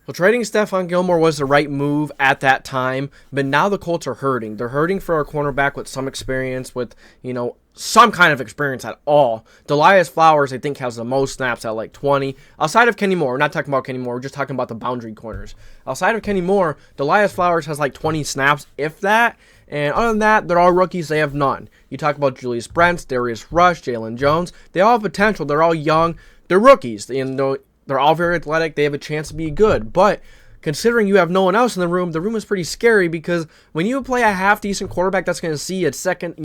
Well, trading Stephon Gilmore was the right move at that time, but now the Colts are hurting. They're hurting for a cornerback with some experience, with, some kind of experience at all. Delias Flowers, I think, has the most snaps at like 20. Outside of Kenny Moore, we're not talking about Kenny Moore, we're just talking about the boundary corners. Outside of Kenny Moore, Delias Flowers has like 20 snaps, if that. And other than that, they're all rookies. They have none. You talk about Julius Brents, Darius Rush, Jalen Jones. They all have potential. They're all young. They're rookies. They're all very athletic. They have a chance to be good. But considering you have no one else in the room is pretty scary, because when you play a half-decent quarterback that's going to see a second,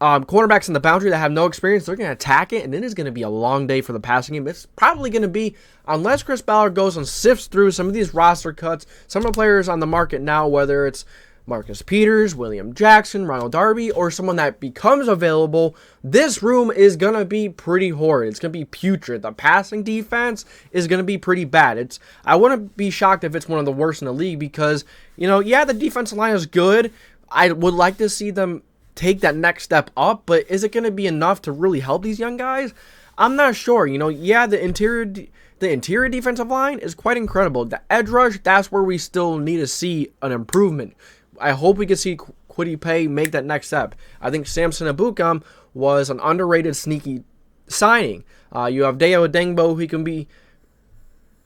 cornerbacks in the boundary that have no experience, they're going to attack it, and it is going to be a long day for the passing game. It's probably going to be, unless Chris Ballard goes and sifts through some of these roster cuts, some of the players on the market now, whether it's Marcus Peters, William Jackson, Ronald Darby, or someone that becomes available, this room is going to be pretty horrid. It's going to be putrid. The passing defense is going to be pretty bad. I wouldn't be shocked if it's one of the worst in the league, because, the defensive line is good. I would like to see them take that next step up, but is it going to be enough to really help these young guys? I'm not sure. The interior defensive line is quite incredible. The edge rush, that's where we still need to see an improvement. I hope we can see Kwity Paye make that next step. I think Samson Ebukam was an underrated, sneaky signing. You have Deo Dengbo, who can be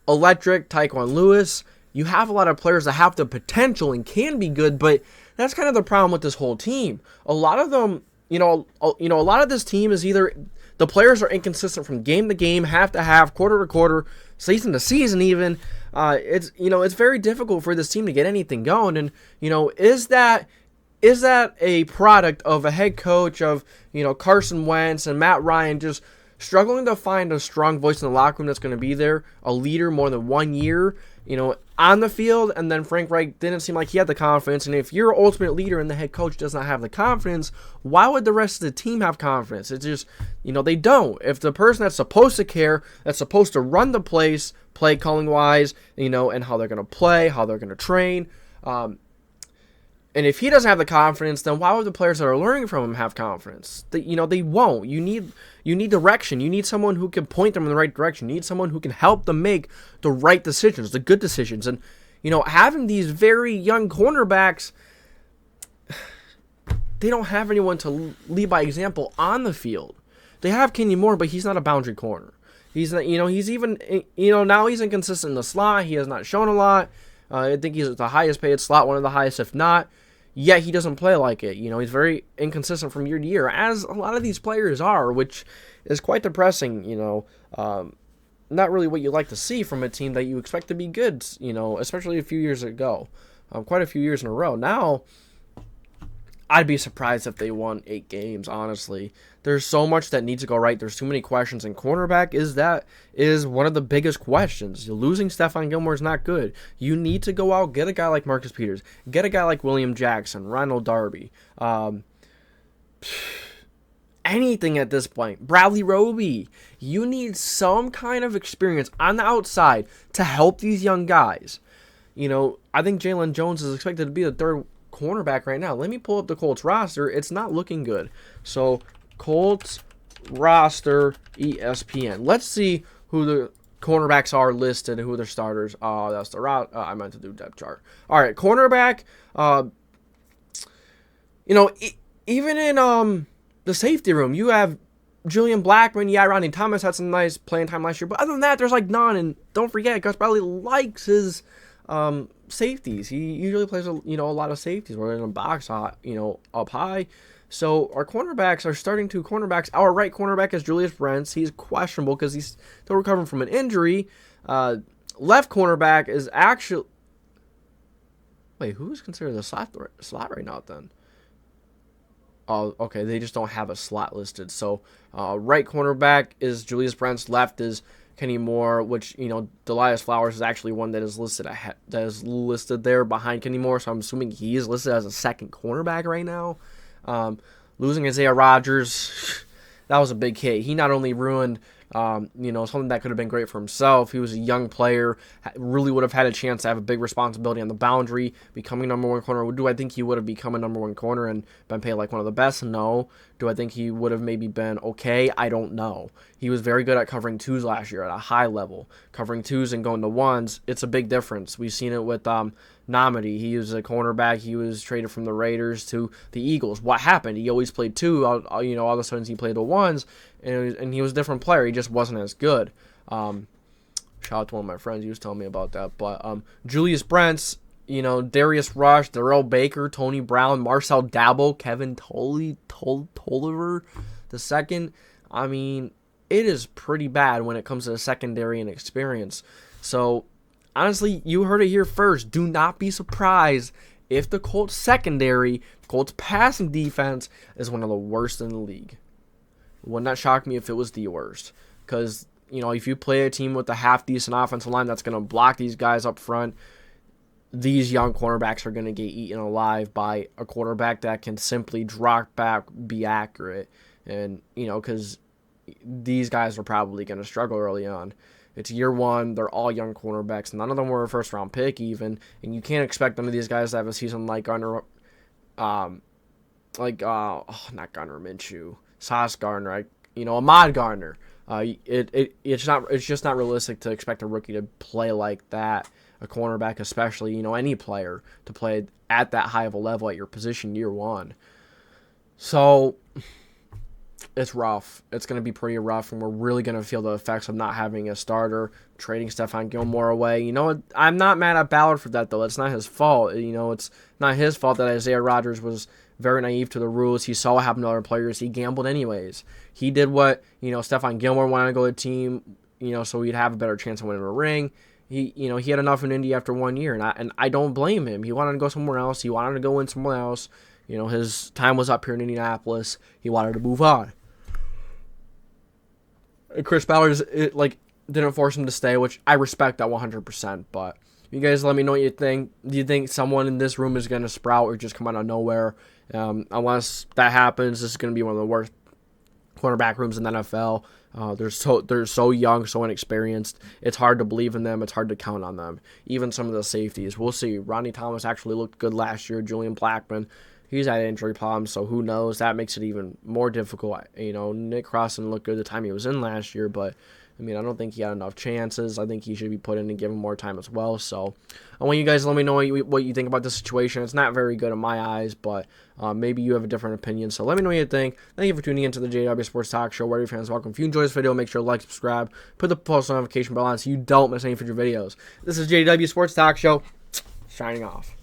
electric, Tyquan Lewis. You have a lot of players that have the potential and can be good, but that's kind of the problem with this whole team. A lot of them, a lot of this team is either the players are inconsistent from game to game, half to half, quarter to quarter, season to season even. It's very difficult for this team to get anything going. And, is that a product of a head coach of, Carson Wentz and Matt Ryan just struggling to find a strong voice in the locker room that's going to be there, a leader more than 1 year, on the field, and then Frank Reich didn't seem like he had the confidence. And if your ultimate leader and the head coach does not have the confidence, why would the rest of the team have confidence? It's just, they don't. If the person that's supposed to care, that's supposed to run the place, play calling wise, and how they're going to play, how they're going to train, and if he doesn't have the confidence, then why would the players that are learning from him have confidence? They won't. You need direction. You need someone who can point them in the right direction. You need someone who can help them make the right decisions, the good decisions. And, having these very young cornerbacks, they don't have anyone to lead by example on the field. They have Kenny Moore, but he's not a boundary corner. He's not, he's even, now he's inconsistent in the slot. He has not shown a lot. I think he's the highest paid slot, one of the highest, if not. Yet he doesn't play like it. He's very inconsistent from year to year, as a lot of these players are, which is quite depressing. Not really what you like to see from a team that you expect to be good, especially a few years ago. Quite a few years in a row. Now, I'd be surprised if they won 8 games, honestly. There's so much that needs to go right. There's too many questions, and cornerback is one of the biggest questions. Losing Stephon Gilmore is not good. You need to go out, get a guy like Marcus Peters, get a guy like William Jackson, Ronald Darby, anything at this point. Bradley Roby. You need some kind of experience on the outside to help these young guys. I think Jalen Jones is expected to be the third cornerback right now. Let me pull up the Colts roster. It's not looking good. So, Colts roster ESPN. Let's see who the cornerbacks are listed and who their starters. That's the route. I meant to do depth chart. All right, cornerback. Even in the safety room, you have Julian Blackmon. Yeah, Ronnie Thomas had some nice playing time last year, but other than that, there's like none. And don't forget, Gus Bradley likes his safeties. He usually plays a lot of safeties. We're in a box, up high. So our cornerbacks are starting to cornerbacks. Our right cornerback is Julius Brents. He's questionable because he's still recovering from an injury. Left cornerback is actually... Wait, who's considered the slot right now then? Oh, okay, they just don't have a slot listed. So right cornerback is Julius Brents. Left is Kenny Moore, which, Delias Flowers is actually one that is listed there behind Kenny Moore. So I'm assuming he is listed as a second cornerback right now. Losing Isaiah Rodgers, that was a big hit. He not only ruined, something that could have been great for himself. He was a young player, really would have had a chance to have a big responsibility on the boundary, becoming number one corner. Do I think he would have become a number one corner and been paid like one of the best? No. Do I think he would have maybe been okay? I don't know. He was very good at covering twos last year at a high level. Covering twos and going to ones, it's a big difference. We've seen it with Namadi. He was a cornerback. He was traded from the Raiders to the Eagles. What happened? He always played two. All of a sudden he played the ones, and he was a different player. He just wasn't as good. Shout out to one of my friends. He was telling me about that. But Julius Brents, Darius Rush, Darrell Baker, Tony Brown, Marcel Dabble, Kevin Tolliver the second. I mean, it is pretty bad when it comes to the secondary and experience. So, honestly, you heard it here first. Do not be surprised if the Colts secondary, Colts passing defense is one of the worst in the league. It would not shock me if it was the worst. Because, if you play a team with a half-decent offensive line that's going to block these guys up front, these young cornerbacks are going to get eaten alive by a quarterback that can simply drop back, be accurate. And, because these guys are probably going to struggle early on. It's year one. They're all young cornerbacks. None of them were a first-round pick even. And you can't expect none of these guys to have a season like Not Gunnar Minshew, Sauce Gardner, Ahmad Gardner. It's just not realistic to expect a rookie to play like that, a cornerback especially, any player to play at that high of a level at your position year one. So it's rough. It's going to be pretty rough, and we're really going to feel the effects of not having a starter, trading Stephon Gilmore away. I'm not mad at Ballard for that, though. It's not his fault. It's not his fault that Isaiah Rodgers was very naive to the rules. He saw what happened to other players. He gambled anyways. He did what, Stephon Gilmore wanted to go to the team, so he'd have a better chance of winning a ring. He had enough in Indy after 1 year, and I don't blame him. He wanted to go somewhere else. He wanted to go in somewhere else. His time was up here in Indianapolis. He wanted to move on. Chris Ballard didn't force him to stay, which I respect that 100%. But you guys let me know what you think. Do you think someone in this room is going to sprout or just come out of nowhere? Unless that happens, this is going to be one of the worst cornerback rooms in the NFL. They're so young, so inexperienced. It's hard to believe in them. It's hard to count on them. Even some of the safeties. We'll see. Rodney Thomas actually looked good last year. Julian Blackmon, he's had injury problems, so who knows? That makes it even more difficult. Nick Crossan looked good the time he was in last year, but I don't think he had enough chances. I think he should be put in and given more time as well. So I want you guys to let me know what you think about this situation. It's not very good in my eyes, but maybe you have a different opinion. So let me know what you think. Thank you for tuning into the JDW Sports Talk Show, where your fans welcome. If you enjoy this video, make sure to like, subscribe, put the post notification bell on so you don't miss any future videos. This is JDW Sports Talk Show, signing off.